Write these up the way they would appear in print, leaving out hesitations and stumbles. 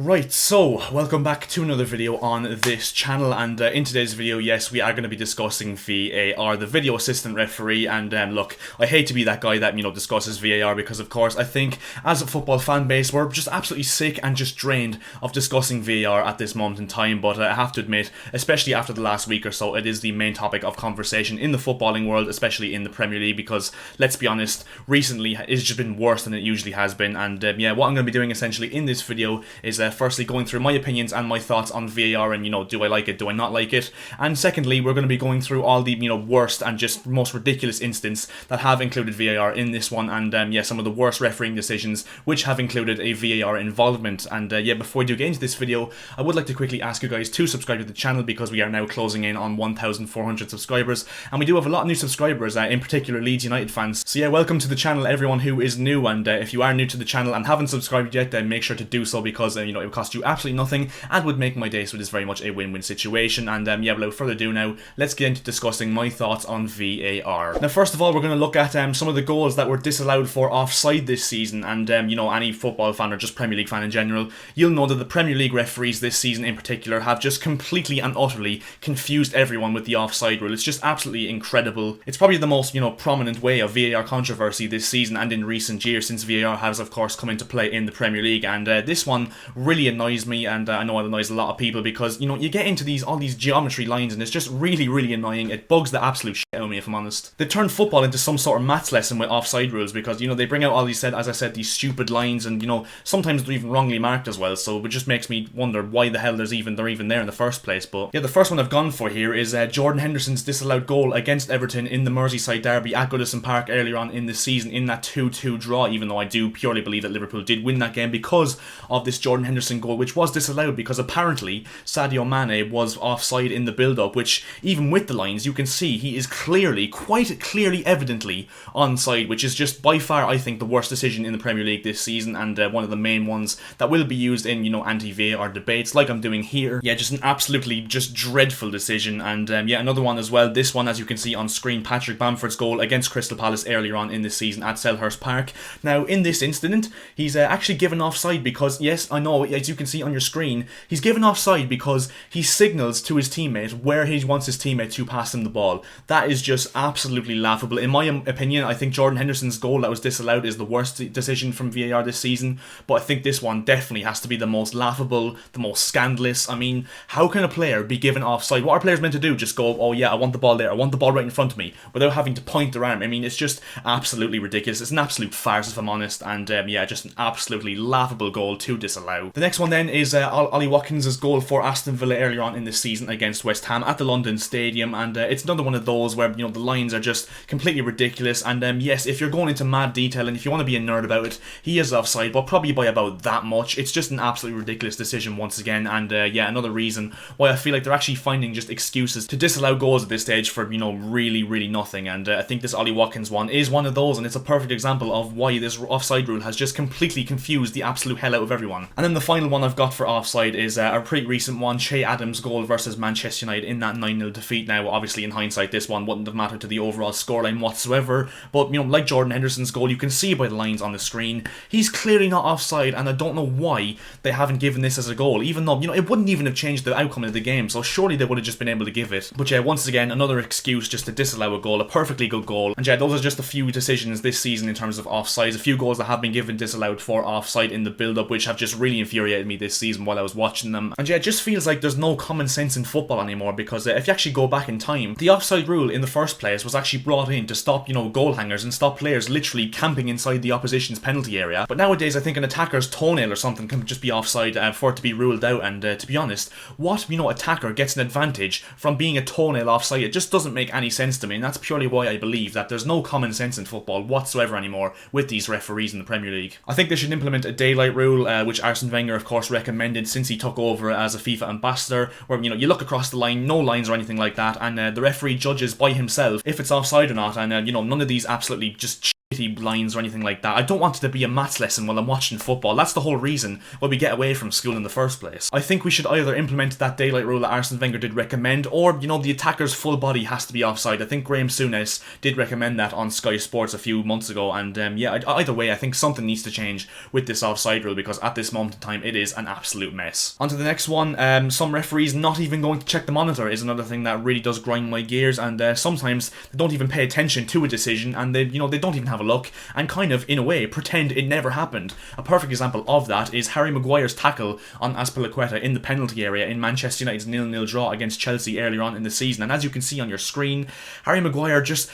Right, so welcome back to another video on this channel, and in today's video, yes, we are going to be discussing VAR, the video assistant referee. And look, I hate to be that guy that, discusses VAR, because of course I think as a football fan base we're just absolutely sick and just drained of discussing VAR at this moment in time. But I have to admit, especially after the last week or so, it is the main topic of conversation in the footballing world, especially in the Premier League, because let's be honest, recently it's just been worse than it usually has been. And yeah, what I'm going to be doing essentially in this video is firstly going through my opinions and my thoughts on VAR, and do I like it, do I not like it, and secondly we're going to be going through all the worst and just most ridiculous instances that have included VAR in this one, and yeah, some of the worst refereeing decisions which have included a VAR involvement. And yeah, before we do get into this video, I would like to quickly ask you guys to subscribe to the channel, because we are now closing in on 1,400 subscribers, and we do have a lot of new subscribers, in particular Leeds United fans. So yeah, welcome to the channel everyone who is new, and if you are new to the channel and haven't subscribed yet, then make sure to do so, because it would cost you absolutely nothing and would make my day, so it is very much a win-win situation. And yeah, without further ado now, let's get into discussing my thoughts on VAR. Now first of all, we're going to look at some of the goals that were disallowed for offside this season, and any football fan or just Premier League fan in general, you'll know that the Premier League referees this season in particular have just completely and utterly confused everyone with the offside rule. It's just absolutely incredible. It's probably the most prominent way of VAR controversy this season and in recent years, since VAR has of course come into play in the Premier League. And this one really annoys me, and I know it annoys a lot of people, because you get into all these geometry lines and it's just really annoying. It bugs the absolute shit out of me, if I'm honest. They've turned football into some sort of maths lesson with offside rules, because they bring out all these, as I said, these stupid lines, and sometimes they're even wrongly marked as well, so it just makes me wonder why the hell they're even there in the first place. But yeah, the first one I've gone for here is Jordan Henderson's disallowed goal against Everton in the Merseyside derby at Goodison Park earlier on in the season, in that 2-2 draw, even though I do purely believe that Liverpool did win that game because of this Jordan Henderson goal, which was disallowed because apparently Sadio Mane was offside in the build-up, which even with the lines you can see he is quite clearly, evidently onside, which is just by far, I think, the worst decision in the Premier League this season, and one of the main ones that will be used in anti-VAR debates like I'm doing here. Yeah, just an absolutely just dreadful decision. And yeah, another one as well, this one as you can see on screen, Patrick Bamford's goal against Crystal Palace earlier on in the season at Selhurst Park. Now in this incident he's actually given offside because, yes, I know, as you can see on your screen, he's given offside because he signals to his teammate where he wants his teammate to pass him the ball. That is just absolutely laughable. In my opinion, I think Jordan Henderson's goal that was disallowed is the worst decision from VAR this season, but I think this one definitely has to be the most laughable, the most scandalous. I mean, how can a player be given offside? What are players meant to do? Just go, oh yeah, I want the ball there, I want the ball right in front of me, without having to point their arm? I mean, it's just absolutely ridiculous. It's an absolute farce, if I'm honest, and yeah, just an absolutely laughable goal to disallow. The next one then is Ollie Watkins' goal for Aston Villa earlier on in the season against West Ham at the London Stadium, and it's another one of those where the lines are just completely ridiculous. And yes, if you're going into mad detail and if you want to be a nerd about it, he is offside, but probably by about that much. It's just an absolutely ridiculous decision once again, and yeah, another reason why I feel like they're actually finding just excuses to disallow goals at this stage for really nothing. And I think this Ollie Watkins one is one of those, and it's a perfect example of why this offside rule has just completely confused the absolute hell out of everyone. And then the final one I've got for offside is a pretty recent one, Che Adams' goal versus Manchester United in that 9-0 defeat. Now obviously in hindsight this one wouldn't have mattered to the overall scoreline whatsoever, but like Jordan Henderson's goal, you can see by the lines on the screen he's clearly not offside, and I don't know why they haven't given this as a goal, even though it wouldn't even have changed the outcome of the game, so surely they would have just been able to give it. But yeah, once again, another excuse just to disallow a goal, a perfectly good goal. And yeah, those are just a few decisions this season in terms of offsides, a few goals that have been given disallowed for offside in the build-up, which have just really infuriated me this season while I was watching them. And yeah, it just feels like there's no common sense in football anymore, because if you actually go back in time, the offside rule in the first place was actually brought in to stop goal hangers and stop players literally camping inside the opposition's penalty area. But nowadays I think an attacker's toenail or something can just be offside for it to be ruled out, and to be honest, what attacker gets an advantage from being a toenail offside? It just doesn't make any sense to me, and that's purely why I believe that there's no common sense in football whatsoever anymore with these referees in the Premier League. I think they should implement a daylight rule, which Arsene Wenger of course recommended since he took over as a FIFA ambassador, where you look across the line, no lines or anything like that, and the referee judges by himself if it's offside or not, and none of these absolutely just lines or anything like that. I don't want it to be a maths lesson while I'm watching football. That's the whole reason why we get away from school in the first place. I think we should either implement that daylight rule that Arsene Wenger did recommend, or, the attacker's full body has to be offside. I think Graham Souness did recommend that on Sky Sports a few months ago, and either way, I think something needs to change with this offside rule, because at this moment in time, it is an absolute mess. On to the next one. Some referees not even going to check the monitor is another thing that really does grind my gears, and sometimes they don't even pay attention to a decision, and they don't even have a look, and kind of, in a way, pretend it never happened. A perfect example of that is Harry Maguire's tackle on Azpilicueta in the penalty area in Manchester United's 0-0 draw against Chelsea earlier on in the season. And as you can see on your screen, Harry Maguire just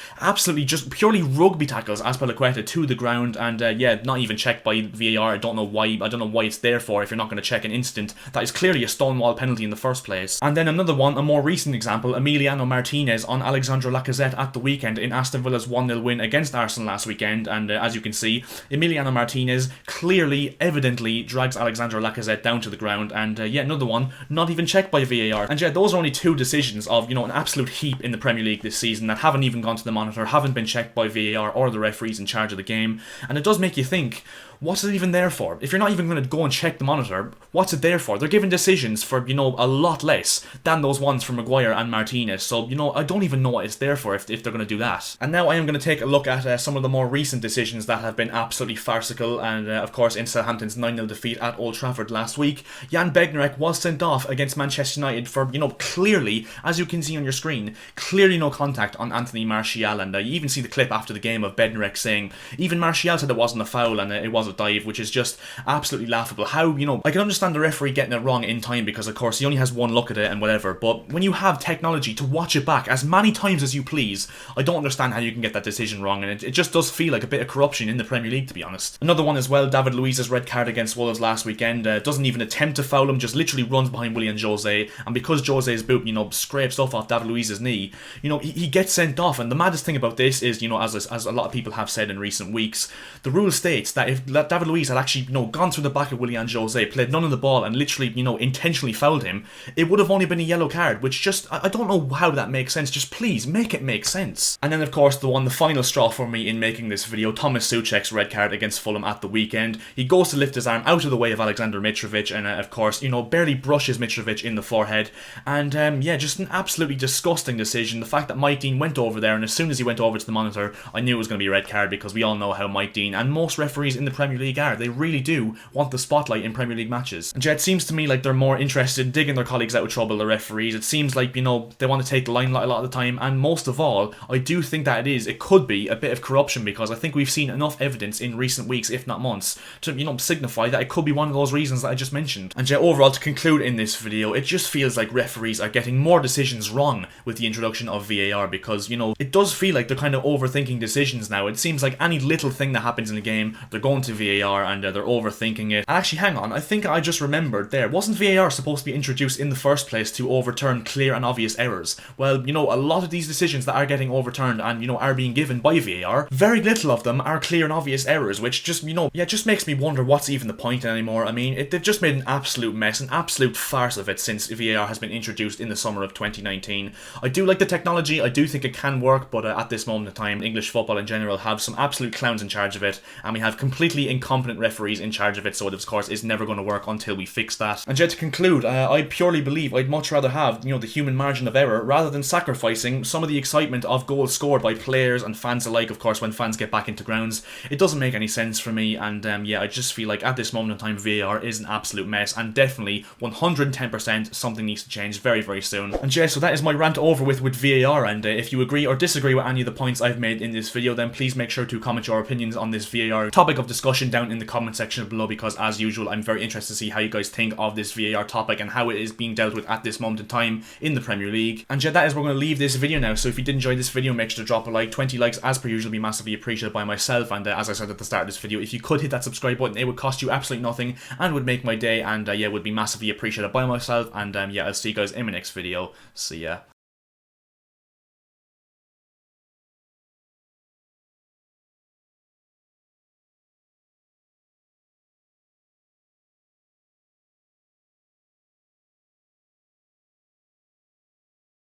purely rugby tackles Azpilicueta to the ground, and not even checked by VAR. I don't know why it's there for if you're not going to check an incident that is clearly a stonewall penalty in the first place. And then another one, a more recent example, Emiliano Martinez on Alexandre Lacazette at the weekend in Aston Villa's 1-0 win against Arsenal last weekend. And as you can see, Emiliano Martinez clearly, evidently drags Alexandre Lacazette down to the ground, and another one not even checked by VAR. And those are only two decisions of an absolute heap in the Premier League this season that haven't even gone to the monitor, haven't been checked by VAR or the referees in charge of the game. And it does make you think, what's it even there for? If you're not even going to go and check the monitor, what's it there for? They're giving decisions for, a lot less than those ones for Maguire and Martinez. So, I don't even know what it's there for if they're going to do that. And now I am going to take a look at some of the more recent decisions that have been absolutely farcical. And, of course, in Southampton's 9-0 defeat at Old Trafford last week, Jan Bednarek was sent off against Manchester United for, clearly, as you can see on your screen, clearly no contact on Anthony Martial. And you even see the clip after the game of Bednarek saying, even Martial said it wasn't a foul and it was a dive, which is just absolutely laughable. How, I can understand the referee getting it wrong in time because, of course, he only has one look at it and whatever, but when you have technology to watch it back as many times as you please, I don't understand how you can get that decision wrong, and it just does feel like a bit of corruption in the Premier League, to be honest. Another one as well, David Luiz's red card against Wolves last weekend, doesn't even attempt to foul him, just literally runs behind Willian Jose, and because Jose's boot, scrapes off David Luiz's knee, he gets sent off. And the maddest thing about this is, as a lot of people have said in recent weeks, the rule states that if David Luiz had actually, gone through the back of Willian Jose, played none of the ball, and literally, intentionally fouled him, it would have only been a yellow card, which just, I don't know how that makes sense. Just please, make it make sense. And then, of course, the final straw for me in making this video, Thomas Souček's red card against Fulham at the weekend. He goes to lift his arm out of the way of Alexander Mitrovic, and, of course, barely brushes Mitrovic in the forehead. And, just an absolutely disgusting decision. The fact that Mike Dean went over there, and as soon as he went over to the monitor, I knew it was going to be a red card, because we all know how Mike Dean and most referees in the Premier League are. They really do want the spotlight in Premier League matches. And it seems to me like they're more interested in digging their colleagues out of trouble, the referees. It seems like, they want to take the limelight a lot of the time, and most of all, I do think that it could be a bit of corruption, because I think we've seen enough evidence in recent weeks, if not months, to, signify that it could be one of those reasons that I just mentioned. And overall, to conclude in this video, it just feels like referees are getting more decisions wrong with the introduction of VAR, because, it does feel like they're kind of overthinking decisions now. It seems like any little thing that happens in the game, they're going to VAR and they're overthinking it. And actually, hang on, I think I just remembered there, wasn't VAR supposed to be introduced in the first place to overturn clear and obvious errors? Well, a lot of these decisions that are getting overturned and, are being given by VAR, very little of them are clear and obvious errors, which just, just makes me wonder what's even the point anymore. I mean, they've just made an absolute mess, an absolute farce of it since VAR has been introduced in the summer of 2019. I do like the technology, I do think it can work, but at this moment in time, English football in general have some absolute clowns in charge of it, and we have completely incompetent referees in charge of it, so it of course is never going to work until we fix that. And to conclude, I purely believe I'd much rather have, the human margin of error rather than sacrificing some of the excitement of goals scored by players and fans alike, of course, when fans get back into grounds. It doesn't make any sense for me, and I just feel like at this moment in time, VAR is an absolute mess, and definitely 110% something needs to change very, very soon. And so that is my rant over with VAR, and if you agree or disagree with any of the points I've made in this video, then please make sure to comment your opinions on this VAR topic of discussion down in the comment section below, because as usual, I'm very interested to see how you guys think of this VAR topic and how it is being dealt with at this moment in time in the Premier League. And that is where we're going to leave this video now. So if you did enjoy this video, make sure to drop a like. 20 likes as per usual would be massively appreciated by myself, and as I said at the start of this video, if you could hit that subscribe button, it would cost you absolutely nothing and would make my day, and would be massively appreciated by myself. And I'll see you guys in my next video. See ya.